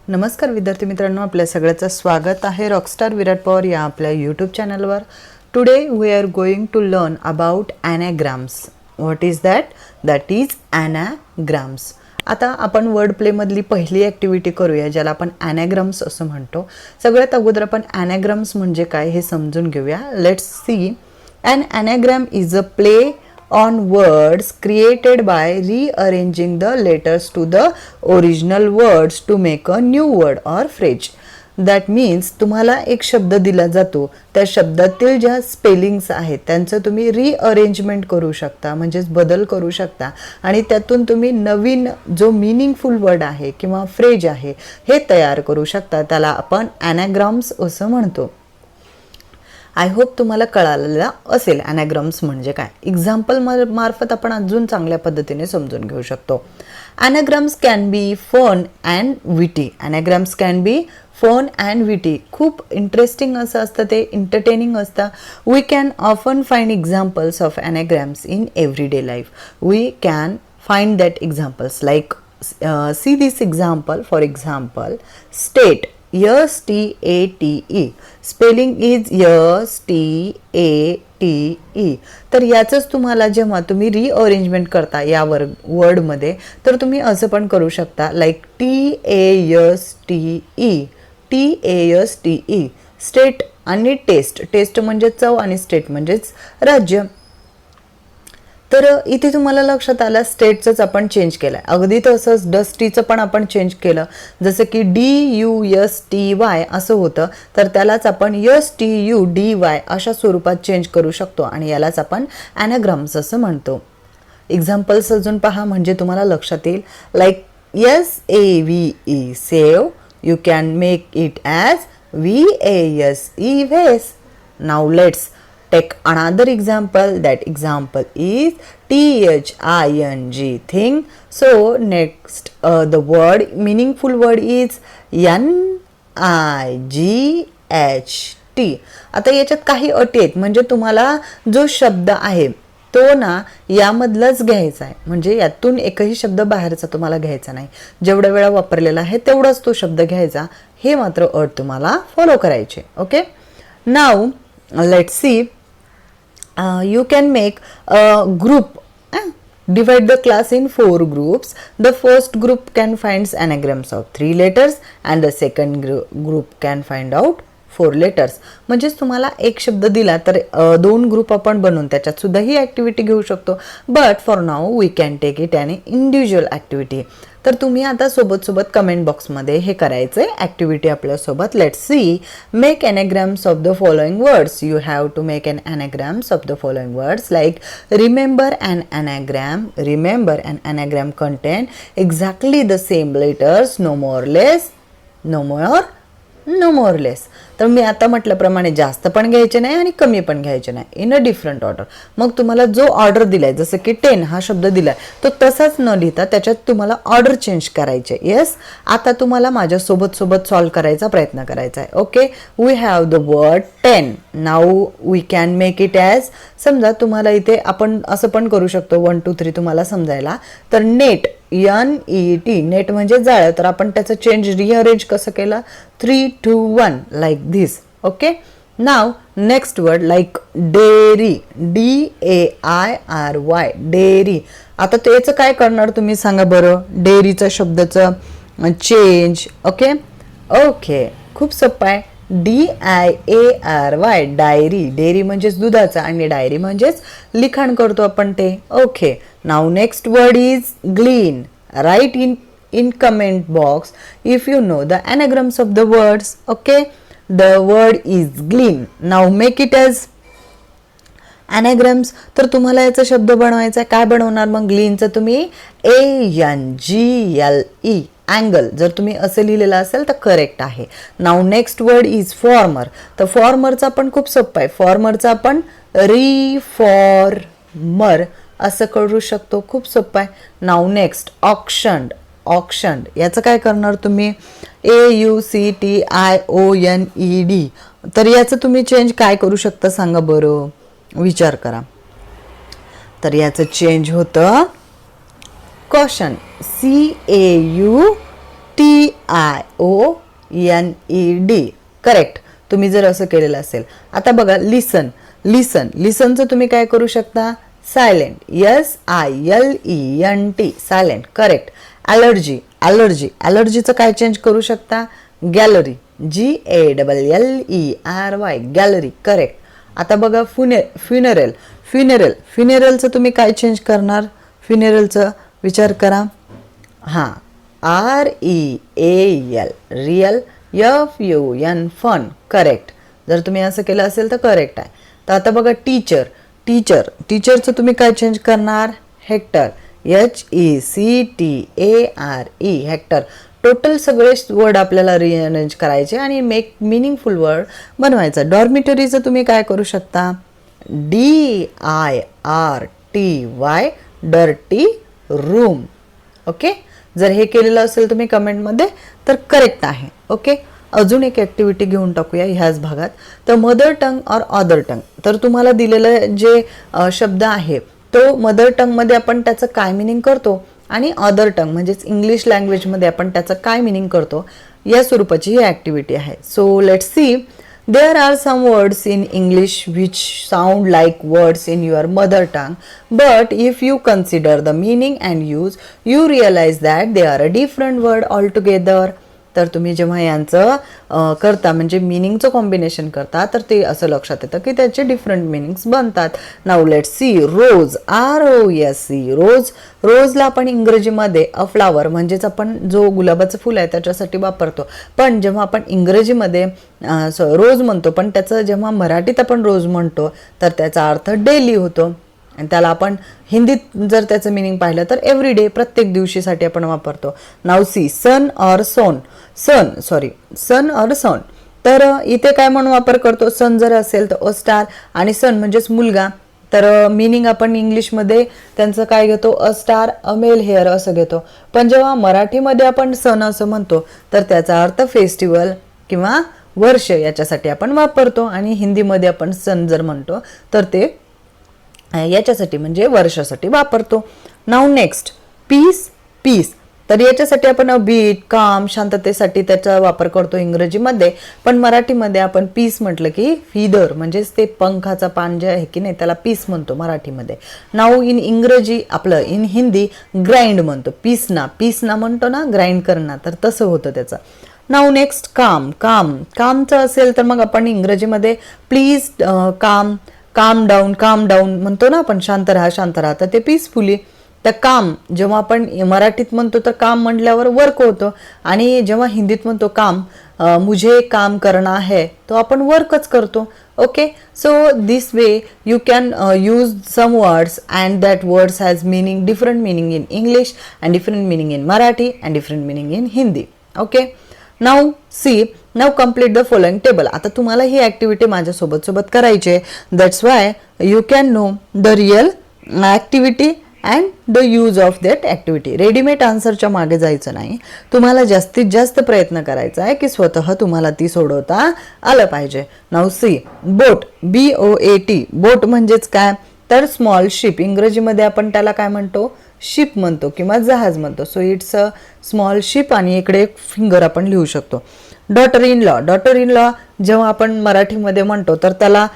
नमस्कार विद्यार्थी मित्रांनो, आपल्या सगळ्यांचं स्वागत आहे रॉकस्टार विराट पवार या आपल्या यूट्यूब चॅनलवर. Today we are going to learn about anagrams. What is that? That is anagrams. आता आपण वर्ड प्लेमधली पहिली ॲक्टिव्हिटी करूया, ज्याला आपण ॲनाग्राम्स असं म्हणतो. सगळ्यात अगोदर आपण ॲनाग्राम्स म्हणजे काय हे समजून घेऊया. Let's see. An anagram is a play on words created by rearranging the letters to the original words to make a new word or phrase. That means तुम्हाला एक शब्द दिला जातो, त्या शब्दातील ज्या स्पेलिंग्स आहेत त्यांचं तुम्ही रिअरेंजमेंट करू शकता, म्हणजेच बदल करू शकता आणि त्यातून तुम्ही नवीन जो मीनिंगफुल वर्ड आहे किंवा फ्रेज आहे हे तयार करू शकता. त्याला आपण ॲनाग्राम्स असं म्हणतो. आय होप तुम्हाला कळालेला असेल ॲनाग्राम्स म्हणजे काय. एक्झाम्पल मार्फत आपण अजून चांगल्या पद्धतीने समजून घेऊ शकतो. Anagrams can be fun and witty. Anagrams can be fun and witty. खूप इंटरेस्टिंग असं असतं, ते एंटरटेनिंग असतं. We can often find examples of anagrams in everyday life. We can find that examples like see this example. For example, state. STATE. Spelling is STATE. तर याचंच तुम्हाला जेव्हा तुम्ही रिअरेंजमेंट करता या वर्डमध्ये तर तुम्ही असं पण करू शकता लाईक TASTE. स्टेट आणि टेस्ट. टेस्ट म्हणजे चव आणि स्टेट म्हणजेच राज्य. तर इथे तुम्हाला लक्षात आलं, स्टेटचंच आपण चेंज केलं आहे. अगदी तसंच डस्टीचं पण आपण चेंज केलं. जसं की DUSTY असं होतं, तर त्यालाच आपण STUDY अशा स्वरूपात चेंज करू शकतो आणि यालाच आपण ॲनाग्राम्स असं म्हणतो. एक्झाम्पल्स अजून पहा म्हणजे तुम्हाला लक्षात येईल. Like SAVE save. You can make it as VASE vase. Now let's take another example. That example is THING thing. So next the word meaningful word is NIGHT. आता याच्यात काही अटी आहेत, म्हणजे तुम्हाला जो शब्द आहे तो ना यामधलाच घ्यायचा आहे, म्हणजे यातून एकही शब्द बाहेरचा तुम्हाला घ्यायचा नाही. जेवढ्या वेळा वापरलेला आहे तेवढाच तो शब्द घ्यायचा. हे मात्र अट तुम्हाला फॉलो करायचे. Okay. Now let's see. You can make a group. Divide the class in 4 groups. The first group can find anagrams of 3 letters and the second group can find out 4 letters. म्हणजेच तुम्हाला एक शब्द दिला तर 2 group आपण बनवून त्याच्यात सुद्धा ही ॲक्टिव्हिटी घेऊ शकतो. But for now we can take it an individual activity. तर तुम्ही आता सोबत कमेंट बॉक्समध्ये हे करायचं आहे ॲक्टिव्हिटी आपल्यासोबत. Let's see. Make anagrams of the following words. You have to make an anagrams of the following words like remember an anagram. Remember an anagram contain exactly the same letters, no more less. तर मी आता म्हटल्याप्रमाणे जास्त पण घ्यायचे नाही आणि कमी पण घ्यायचे नाही, इन अ डिफरंट ऑर्डर. मग तुम्हाला जो ऑर्डर दिलाय, जसं की 10 हा शब्द दिलाय, तो तसाच न लिहिता त्याच्यात तुम्हाला ऑर्डर चेंज करायचे. येस. आता तुम्हाला माझ्या सोबत सॉल्व्ह करायचा प्रयत्न करायचा आहे. Okay. We have the word 10. Now we can make it as. समजा तुम्हाला इथे आपण असं पण करू शकतो 1 2 3 तुम्हाला समजायला. तर नेट, NET, नेट म्हणजे जाळं. तर आपण त्याचं चेंज रिअरेंज कसं केलं, 3 2 1 like this. Okay. Now next word like dairy. DAIRY. Dairy. आता त्याचं काय करणार तुम्ही सांगा बरं. डेअरीचं शब्दाचं चेंज. ओके. खूप सोपं आहे. DIARY. डायरी. डेअरी म्हणजेच दुधाचा आणि डायरी म्हणजेच लिखाण करतो आपण ते. Okay. Now next word is glean. Right in comment box if you know the anagrams of the words. Okay. The word is glean. Now make it as anagrams. तर तुम्हाला याचा शब्द बनवायचा आहे. काय बनवणार मग ग्लीनचं तुम्ही? ANGLE. अँगल. जर तुम्ही असं लिहिलेलं असेल तर करेक्ट आहे. नाव नेक्स्ट वर्ड इज फॉर्मर. तर फॉर्मरचा पण खूप सोपं आहे. फॉर्मरचा आपण रिफॉर्मर असं करू शकतो. खूप सोपं आहे. नाव नेक्स्ट ऑक्शन्ड. याचं काय करणार तुम्ही? AUCTIONED. तर याचं तुम्ही चेंज काय करू शकता सांगा बरं, विचार करा. तर याचं चेंज होतं कॉशन. TIONED. करेक्ट. तुम्ही जर असं केलेलं असेल. आता बघा लिसन. लिसनचं तुम्ही काय करू शकता? सायलेंट. SILENT. सायलेंट. करेक्ट. ॲलर्जीचं काय चेंज करू शकता? गॅलरी. GALLERY. गॅलरी. करेक्ट. आता बघा फ्युनेरलचं तुम्ही काय चेंज करणार? फ्युनेरलचं विचार करा. हां, REAL. Real. FUN. Fun. Correct. जर तुम्ही असं केलं असेल तर करेक्ट आहे. तर आता बघा टीचरचं तुम्ही काय चेंज करणार? हेक्टर. HECTARE. हेक्टर. टोटल सगळे वर्ड आपल्याला रिअरेंज करायचे आणि मेक मिनिंगफुल वर्ड बनवायचा. डॉर्मिटरीचं तुम्ही काय करू शकता? DIRTY. Dirty room. ओके. जर हे केलेलं असेल तुम्ही कमेंटमध्ये तर करेक्ट आहे. ओके. अजून एक ॲक्टिव्हिटी घेऊन टाकूया ह्याच भागात. तर मदर टंग और अदर टंग. तर तुम्हाला दिलेलं जे शब्द आहे तो मदर टंगमध्ये आपण त्याचं काय मिनिंग करतो आणि अदर टंग म्हणजेच इंग्लिश लँग्वेजमध्ये आपण त्याचं काय मिनिंग करतो या स्वरूपाची ही ॲक्टिव्हिटी आहे. So let's see. There are some words in English which sound like words in your mother tongue, but if you consider the meaning and use, you realize that they are a different word altogether. तर तुम्ही जेव्हा यांचं करता म्हणजे मिनिंगचं combination करता तर ते असं लक्षात येतं की त्याचे डिफरंट मिनिंग्स बनतात. Now let's see. Rose. ROSE. रोजला आपण इंग्रजीमध्ये अ फ्लावर म्हणजेच आपण जो गुलाबाचं फुल आहे त्याच्यासाठी वापरतो. पण जेव्हा आपण इंग्रजीमध्ये रोज म्हणतो पण त्याचं जेव्हा मराठीत आपण रोज म्हणतो तर त्याचा अर्थ डेली होतो. आणि त्याला आपण हिंदीत जर त्याचं मिनिंग पाहिलं तर एव्हरीडे, प्रत्येक दिवशीसाठी आपण वापरतो. Now C. सन ऑर सोन. सन ऑर सोन. तर इथे काय म्हणून वापर करतो? सन जर असेल तर अ स्टार आणि सन म्हणजेच मुलगा. तर मिनिंग आपण इंग्लिशमध्ये त्यांचं काय घेतो? A star a male hair असं घेतो. पण जेव्हा मराठीमध्ये आपण सण असं म्हणतो तर त्याचा अर्थ फेस्टिवल किंवा वर्ष याच्यासाठी आपण वापरतो. आणि हिंदीमध्ये आपण सण जर म्हणतो तर ते याच्यासाठी म्हणजे वर्षासाठी वापरतो. Now next. पीस. तर याच्यासाठी आपण बीट, काम, शांततेसाठी त्याचा वापर करतो इंग्रजीमध्ये. पण मराठीमध्ये आपण पीस म्हटलं की फिदर म्हणजेच ते पंखाचा पान जे आहे की नाही त्याला पीस म्हणतो मराठीमध्ये. नाऊ इन इंग्रजी आपलं इन हिंदी ग्राइंड म्हणतो. पीसना म्हणतो ना, ग्राइंड करणं, तर तसं होतं त्याचं. Now next. कामचं असेल तर मग आपण इंग्रजीमध्ये प्लीज काम डाऊन म्हणतो ना आपण, शांत राहा, तर ते पीसफुली. तर काम जेव्हा आपण मराठीत म्हणतो तर काम म्हटल्यावर वर्क होतं आणि जेव्हा हिंदीत म्हणतो काम, मुझे काम करना है, तो आपण वर्कच करतो. Okay. So this way you can use some words and that words has meaning, different meaning in English and different meaning in Marathi and different meaning in Hindi. Okay. Now complete the following table. आता तुम्हाला ही activity माझ्यासोबत करायची आहे. That's why you can know the real activity and the use of that activity. Readymade आन्सरच्या मागे जायचं नाही. तुम्हाला जास्तीत जास्त प्रयत्न करायचा आहे की स्वतः तुम्हाला ती सोडवता आलं पाहिजे. Now see. Boat. BOAT. Boat म्हणजेच काय? तर स्मॉल शिप. इंग्रजीमध्ये आपण त्याला काय म्हणतो? शिप म्हणतो किंवा जहाज म्हणतो. So it's a small ship आणि इकडे एक फिंगर आपण लिहू शकतो. डॉटर इन लॉ जेव्हा आपण मराठीमध्ये म्हणतो तर त्याला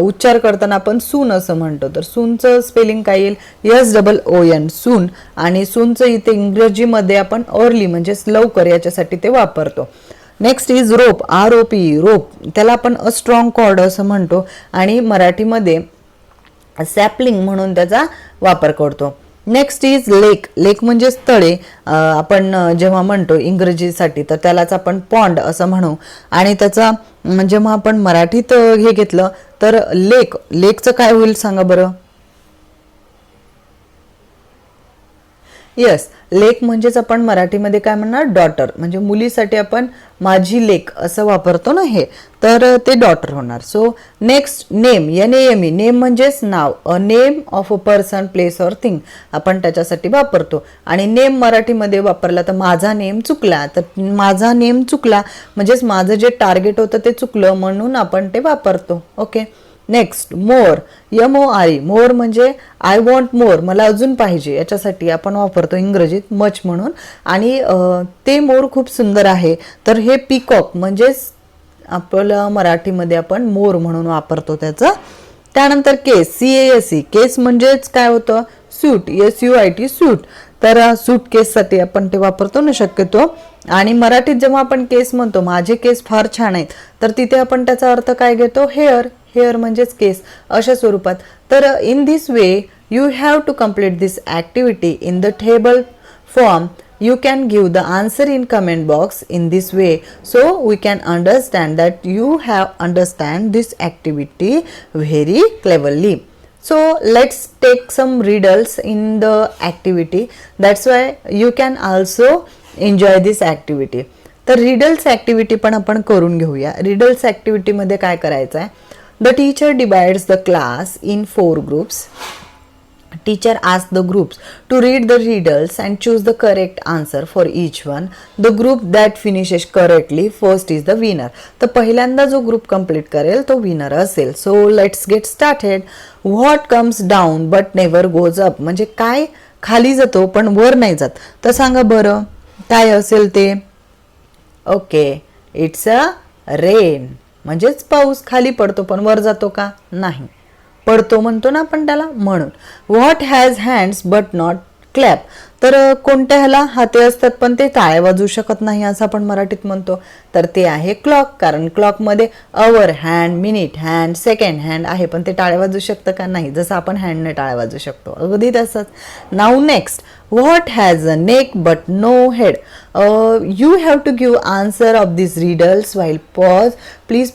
उच्चार करताना आपण सून असं म्हणतो. तर सूनचं स्पेलिंग काय येईल? SOON. सून. आणि सूनचं इथे इंग्रजीमध्ये आपण अर्ली म्हणजेच लवकर याच्यासाठी ते वापरतो. Next is rope. ROP. रोप. त्याला आपण अ स्ट्रॉंग कॉर्ड असं म्हणतो आणि मराठीमध्ये सॅपलिंग म्हणून त्याचा वापर करतो. नेक्स्ट इज लेक म्हणजेच तळे. आपण जेव्हा म्हणतो इंग्रजीसाठी तर त्यालाच आपण पॉन्ड असं म्हणू आणि त्याचा जेव्हा आपण मराठीत हे घेतलं तर लेकचं काय होईल सांगा बरं? येस, लेक म्हणजेच आपण मराठीमध्ये काय म्हणणार? डॉटर. म्हणजे मुलीसाठी आपण माझी लेक असं वापरतो ना हे, तर ते डॉटर होणार. So next name. NAME. Name म्हणजेच नाव. A name of a person, place or thing आपण त्याच्यासाठी वापरतो. आणि नेम मराठीमध्ये वापरला तर माझा नेम चुकला. तर माझा नेम चुकला म्हणजेच माझं जे टार्गेट होतं ते चुकलं म्हणून आपण ते वापरतो. ओके. नेक्स्ट मोर, MORE, मोर म्हणजे आय वॉन्ट मोर, मला अजून पाहिजे, याच्यासाठी आपण वापरतो इंग्रजीत मच म्हणून. आणि ते मोर खूप सुंदर आहे, तर हे पीकॉक म्हणजेच आपल्या मराठीमध्ये आपण मोर म्हणून वापरतो त्याचं. त्यानंतर केस, CASE, केस म्हणजेच काय होतं, सूट, SUIT सूट. तर सूट केससाठी आपण ते वापरतो ना शक्यतो. आणि मराठीत जेव्हा आपण केस म्हणतो, माझे केस फार छान आहेत, तर तिथे आपण त्याचा अर्थ काय घेतो, हेअर, हेअर म्हणजेच केस, अशा स्वरूपात. तर in this way you have to complete this activity in the table form. You can give the answer in comment box in this way, so we can understand that you have understand this activity very cleverly. So let's take some riddles in the activity. That's why you can also enjoy this activity. तर riddles activity पण आपण करून घेऊया. Riddles ॲक्टिव्हिटीमध्ये काय करायचं आहे, the teacher divides the class in 4 groups. Teacher asks the groups to read the riddles and choose the correct answer for each one. The group that finishes correctly first is the winner. तर पहिल्यांदा जो group complete करेल तो winner असेल. So let's get started. What comes down but never goes up, म्हणजे काय खाली जातो पण वर नाही जात. तर सांगा बरं काय असेल ते. ओके, इट्स अ रेन, म्हणजेच पाऊस खाली पडतो पण वर जातो का, नाही, पडतो म्हणतो ना आपण त्याला, म्हणून. What has hands but not clap, तर कोणत्या ह्याला हाते असतात पण ते टाळ्या वाजवू शकत नाही असं आपण मराठीत म्हणतो. तर ते आहे क्लॉक, कारण क्लॉकमध्ये hour hand, minute hand, second hand आहे, पण ते टाळ्या वाजवू शकतं का, नाही, जसं आपण हँडने टाळ्या वाजवू शकतो, अगदी तसंच. Now next, what has a neck but no head. You have to give answer of this riddles while pause. Please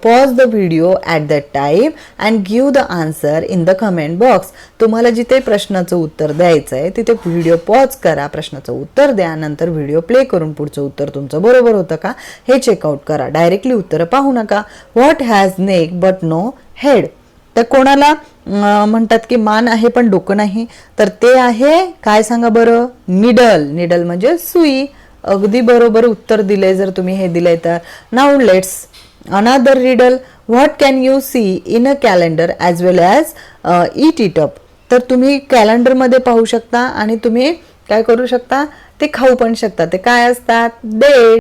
pause the video at the time and give the answer in the comment box. तुम्हाला जिथे प्रश्नाचं उत्तर द्यायचं आहे तिथे video pause करा, प्रश्नाचं उत्तर द्या, नंतर व्हिडिओ प्ले करून पुढचं उत्तर तुमचं बरोबर होतं का हे चेकआउट करा. डायरेक्टली उत्तर पाहू नका. What has neck but no head, तर कोणाला म्हणतात की मान आहे पण डोकं नाही, तर ते आहे काय सांगा बरं, निडल. निडल म्हणजे सुई. अगदी बरोबर उत्तर दिलंय जर तुम्ही हे दिलंय तर. Now let's another riddle. What can you see in a calendar as well as eat it up. तर तुम्ही कॅलेंडरमध्ये पाहू शकता आणि तुम्ही काय करू शकता, ते खाऊ पण शकता. ते काय असतात, डेट.